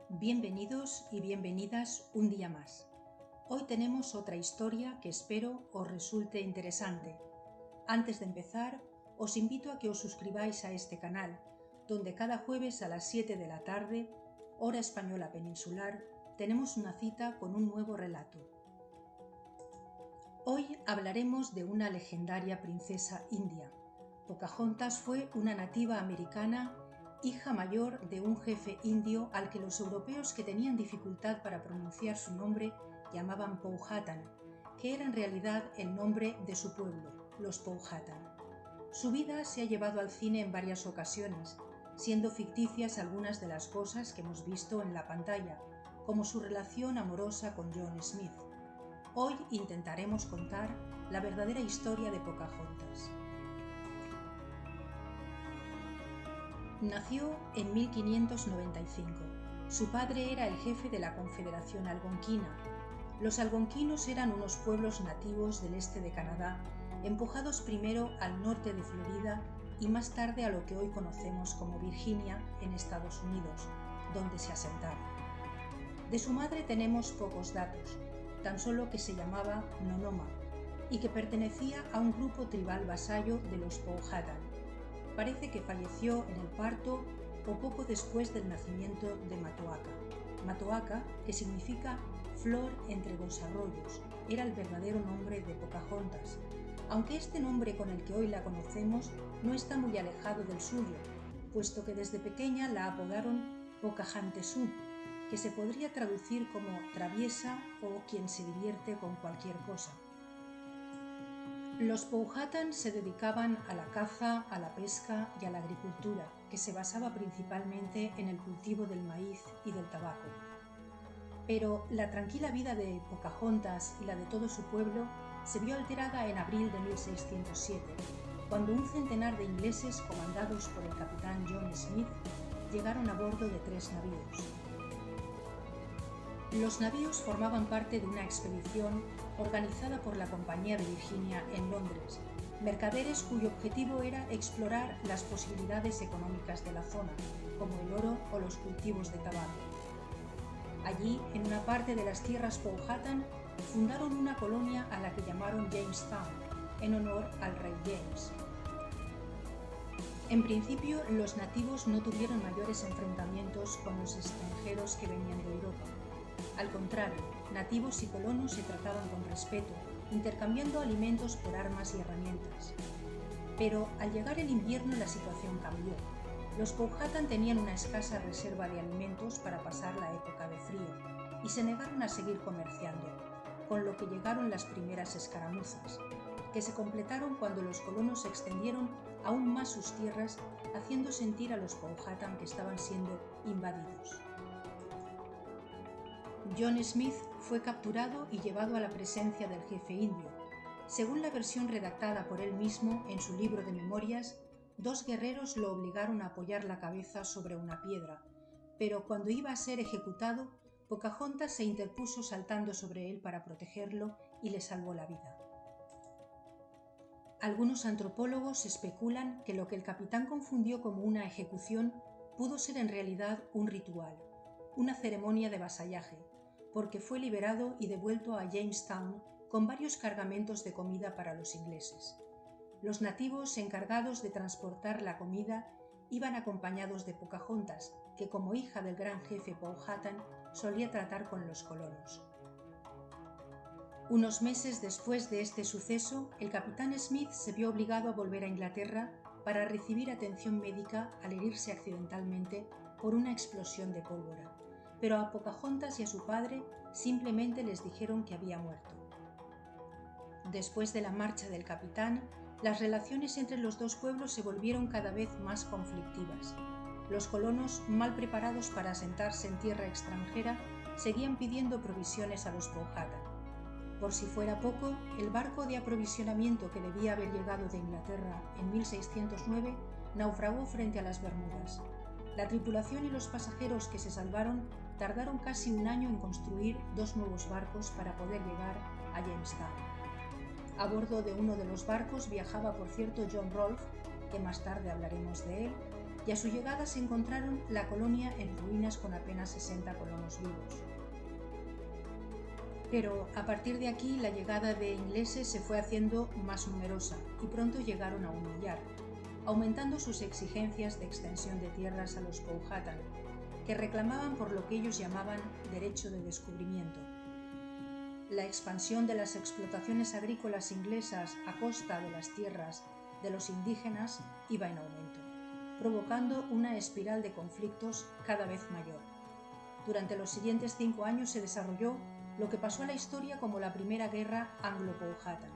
Bienvenidos y bienvenidas un día más. Hoy tenemos otra historia que espero os resulte interesante. Antes de empezar, os invito a que os suscribáis a este canal, donde cada jueves a las 7 de la tarde, hora española peninsular, tenemos una cita con un nuevo relato. Hoy hablaremos de una legendaria princesa india. Pocahontas fue una nativa americana, hija mayor de un jefe indio al que los europeos que tenían dificultad para pronunciar su nombre llamaban Powhatan, que era en realidad el nombre de su pueblo, los Powhatan. Su vida se ha llevado al cine en varias ocasiones, siendo ficticias algunas de las cosas que hemos visto en la pantalla, como su relación amorosa con John Smith. Hoy intentaremos contar la verdadera historia de Pocahontas. Nació en 1595. Su padre era el jefe de la Confederación Algonquina. Los algonquinos eran unos pueblos nativos del este de Canadá, empujados primero al norte de Florida y más tarde a lo que hoy conocemos como Virginia, en Estados Unidos, donde se asentaron. De su madre tenemos pocos datos, tan solo que se llamaba Nonoma y que pertenecía a un grupo tribal vasallo de los Powhatan. Parece que falleció en el parto o poco después del nacimiento de Matoaka. Matoaka, que significa flor entre dos arroyos, era el verdadero nombre de Pocahontas, aunque este nombre con el que hoy la conocemos no está muy alejado del suyo, puesto que desde pequeña la apodaron Pocahantesú, que se podría traducir como traviesa o quien se divierte con cualquier cosa. Los Powhatan se dedicaban a la caza, a la pesca y a la agricultura, que se basaba principalmente en el cultivo del maíz y del tabaco. Pero la tranquila vida de Pocahontas y la de todo su pueblo se vio alterada en abril de 1607, cuando un centenar de ingleses comandados por el capitán John Smith llegaron a bordo de 3 navíos. Los navíos formaban parte de una expedición organizada por la Compañía de Virginia en Londres, mercaderes cuyo objetivo era explorar las posibilidades económicas de la zona, como el oro o los cultivos de tabaco. Allí, en una parte de las tierras Powhatan, fundaron una colonia a la que llamaron Jamestown, en honor al rey James. En principio, los nativos no tuvieron mayores enfrentamientos con los extranjeros que venían de Europa. Al contrario, nativos y colonos se trataban con respeto, intercambiando alimentos por armas y herramientas. Pero al llegar el invierno la situación cambió. Los Powhatan tenían una escasa reserva de alimentos para pasar la época de frío y se negaron a seguir comerciando, con lo que llegaron las primeras escaramuzas, que se completaron cuando los colonos extendieron aún más sus tierras, haciendo sentir a los Powhatan que estaban siendo invadidos. John Smith fue capturado y llevado a la presencia del jefe indio. Según la versión redactada por él mismo en su libro de memorias, 2 guerreros lo obligaron a apoyar la cabeza sobre una piedra, pero cuando iba a ser ejecutado, Pocahontas se interpuso saltando sobre él para protegerlo y le salvó la vida. Algunos antropólogos especulan que lo que el capitán confundió como una ejecución pudo ser en realidad un ritual, una ceremonia de vasallaje, porque fue liberado y devuelto a Jamestown con varios cargamentos de comida para los ingleses. Los nativos encargados de transportar la comida iban acompañados de Pocahontas, que como hija del gran jefe Powhatan solía tratar con los colonos. Unos meses después de este suceso, el capitán Smith se vio obligado a volver a Inglaterra para recibir atención médica al herirse accidentalmente por una explosión de pólvora, pero a Pocahontas y a su padre simplemente les dijeron que había muerto. Después de la marcha del capitán, las relaciones entre los dos pueblos se volvieron cada vez más conflictivas. Los colonos, mal preparados para asentarse en tierra extranjera, seguían pidiendo provisiones a los Powhatan. Por si fuera poco, el barco de aprovisionamiento que debía haber llegado de Inglaterra en 1609 naufragó frente a las Bermudas. La tripulación y los pasajeros que se salvaron tardaron casi un año en construir 2 nuevos barcos para poder llegar a Jamestown. A bordo de uno de los barcos viajaba, por cierto, John Rolfe, que más tarde hablaremos de él, y a su llegada se encontraron la colonia en ruinas con apenas 60 colonos vivos. Pero a partir de aquí la llegada de ingleses se fue haciendo más numerosa y pronto llegaron a 1 millar, aumentando sus exigencias de extensión de tierras a los Powhatan, que reclamaban por lo que ellos llamaban derecho de descubrimiento. La expansión de las explotaciones agrícolas inglesas a costa de las tierras de los indígenas iba en aumento, provocando una espiral de conflictos cada vez mayor. Durante los siguientes 5 años se desarrolló lo que pasó a la historia como la Primera Guerra Anglo-Powhatan.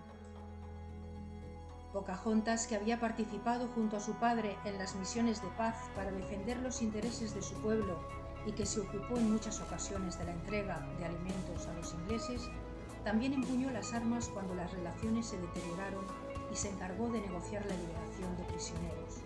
Pocahontas, que había participado junto a su padre en las misiones de paz para defender los intereses de su pueblo y que se ocupó en muchas ocasiones de la entrega de alimentos a los ingleses, también empuñó las armas cuando las relaciones se deterioraron y se encargó de negociar la liberación de prisioneros.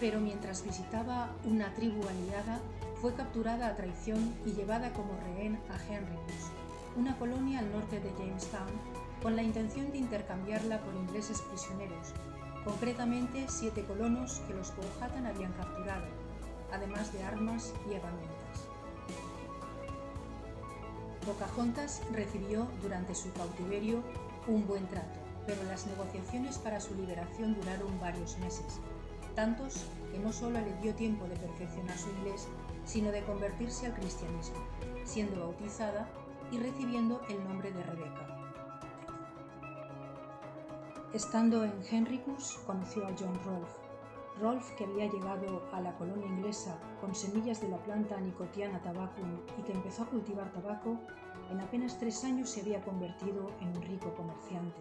Pero mientras visitaba una tribu aliada, fue capturada a traición y llevada como rehén a Henricus, una colonia al norte de Jamestown, con la intención de intercambiarla por ingleses prisioneros, concretamente 7 colonos que los Powhatan habían capturado, además de armas y herramientas. Pocahontas recibió durante su cautiverio un buen trato, pero las negociaciones para su liberación duraron varios meses, tantos que no solo le dio tiempo de perfeccionar su inglés, sino de convertirse al cristianismo, siendo bautizada y recibiendo el nombre de Rebeca. Estando en Henricus, conoció a John Rolfe. Rolfe, que había llegado a la colonia inglesa con semillas de la planta Nicotiana tabacum y que empezó a cultivar tabaco, en apenas 3 años se había convertido en un rico comerciante.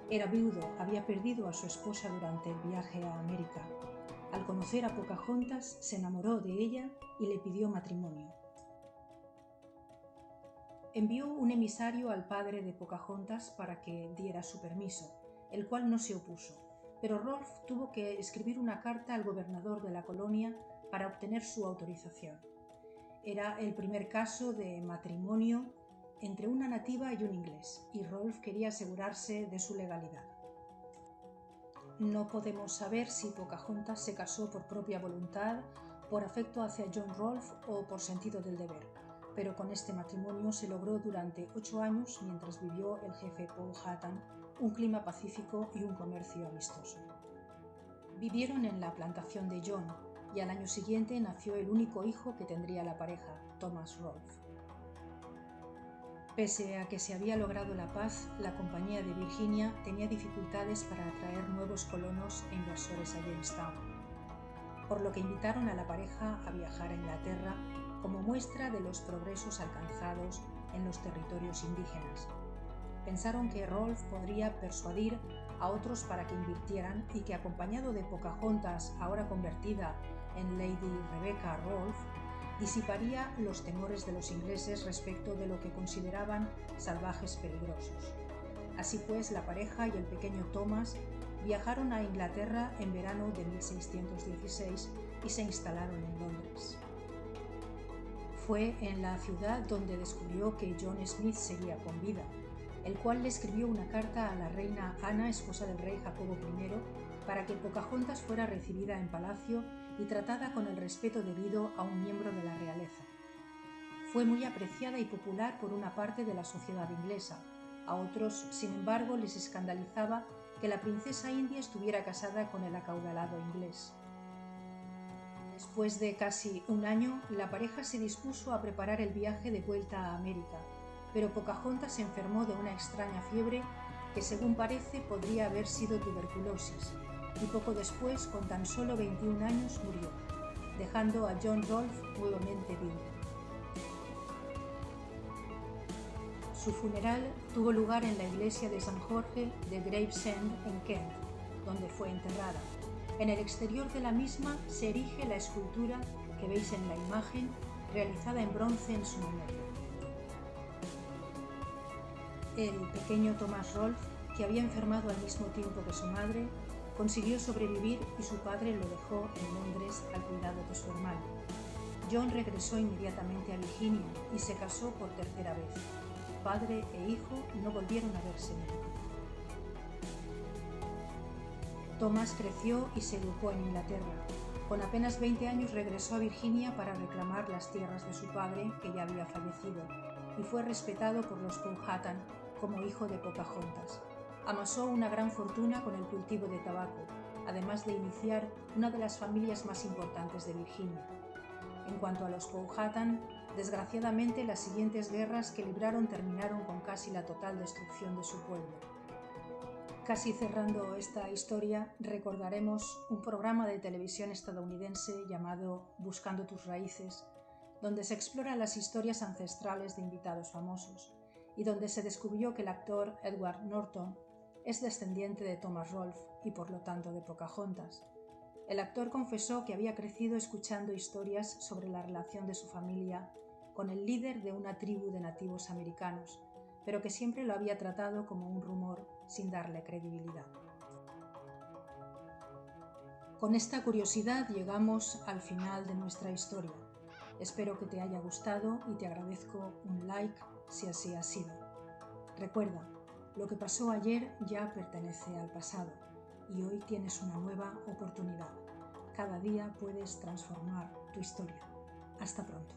Era viudo, había perdido a su esposa durante el viaje a América. Al conocer a Pocahontas, se enamoró de ella y le pidió matrimonio. Envió un emisario al padre de Pocahontas para que diera su permiso, el cual no se opuso, pero Rolfe tuvo que escribir una carta al gobernador de la colonia para obtener su autorización. Era el primer caso de matrimonio entre una nativa y un inglés, y Rolfe quería asegurarse de su legalidad. No podemos saber si Pocahontas se casó por propia voluntad, por afecto hacia John Rolfe o por sentido del deber, pero con este matrimonio se logró durante 8 años mientras vivió el jefe Powhatan un clima pacífico y un comercio amistoso. Vivieron en la plantación de John y al año siguiente nació el único hijo que tendría la pareja, Thomas Rolfe. Pese a que se había logrado la paz, la Compañía de Virginia tenía dificultades para atraer nuevos colonos e inversores a Jamestown, por lo que invitaron a la pareja a viajar a Inglaterra como muestra de los progresos alcanzados en los territorios indígenas. Pensaron que Rolfe podría persuadir a otros para que invirtieran y que, acompañado de Pocahontas, ahora convertida en Lady Rebecca Rolfe, disiparía los temores de los ingleses respecto de lo que consideraban salvajes peligrosos. Así pues, la pareja y el pequeño Thomas viajaron a Inglaterra en verano de 1616 y se instalaron en Londres. Fue en la ciudad donde descubrió que John Smith seguía con vida, el cual le escribió una carta a la reina Ana, esposa del rey Jacobo I, para que Pocahontas fuera recibida en palacio y tratada con el respeto debido a un miembro de la realeza. Fue muy apreciada y popular por una parte de la sociedad inglesa. A otros, sin embargo, les escandalizaba que la princesa india estuviera casada con el acaudalado inglés. Después de casi un año, la pareja se dispuso a preparar el viaje de vuelta a América, pero Pocahontas se enfermó de una extraña fiebre que, según parece, podría haber sido tuberculosis, y poco después, con tan solo 21 años, murió, dejando a John Rolfe nuevamente vivo. Su funeral tuvo lugar en la iglesia de San Jorge de Gravesend, en Kent, donde fue enterrada. En el exterior de la misma se erige la escultura que veis en la imagen, realizada en bronce en su memoria. El pequeño Thomas Rolfe, que había enfermado al mismo tiempo que su madre, consiguió sobrevivir y su padre lo dejó en Londres al cuidado de su hermano. John regresó inmediatamente a Virginia y se casó por tercera vez. Padre e hijo no volvieron a verse nunca. Thomas creció y se educó en Inglaterra. Con apenas 20 años regresó a Virginia para reclamar las tierras de su padre, que ya había fallecido, y fue respetado por los Powhatan como hijo de Pocahontas. Amasó una gran fortuna con el cultivo de tabaco, además de iniciar una de las familias más importantes de Virginia. En cuanto a los Powhatan, desgraciadamente las siguientes guerras que libraron terminaron con casi la total destrucción de su pueblo. Casi cerrando esta historia, recordaremos un programa de televisión estadounidense llamado Buscando tus raíces, donde se exploran las historias ancestrales de invitados famosos y donde se descubrió que el actor Edward Norton es descendiente de Thomas Rolfe y por lo tanto de Pocahontas. El actor confesó que había crecido escuchando historias sobre la relación de su familia con el líder de una tribu de nativos americanos, pero que siempre lo había tratado como un rumor sin darle credibilidad. Con esta curiosidad llegamos al final de nuestra historia. Espero que te haya gustado y te agradezco un like si así ha sido. Recuerda, lo que pasó ayer ya pertenece al pasado y hoy tienes una nueva oportunidad. Cada día puedes transformar tu historia. Hasta pronto.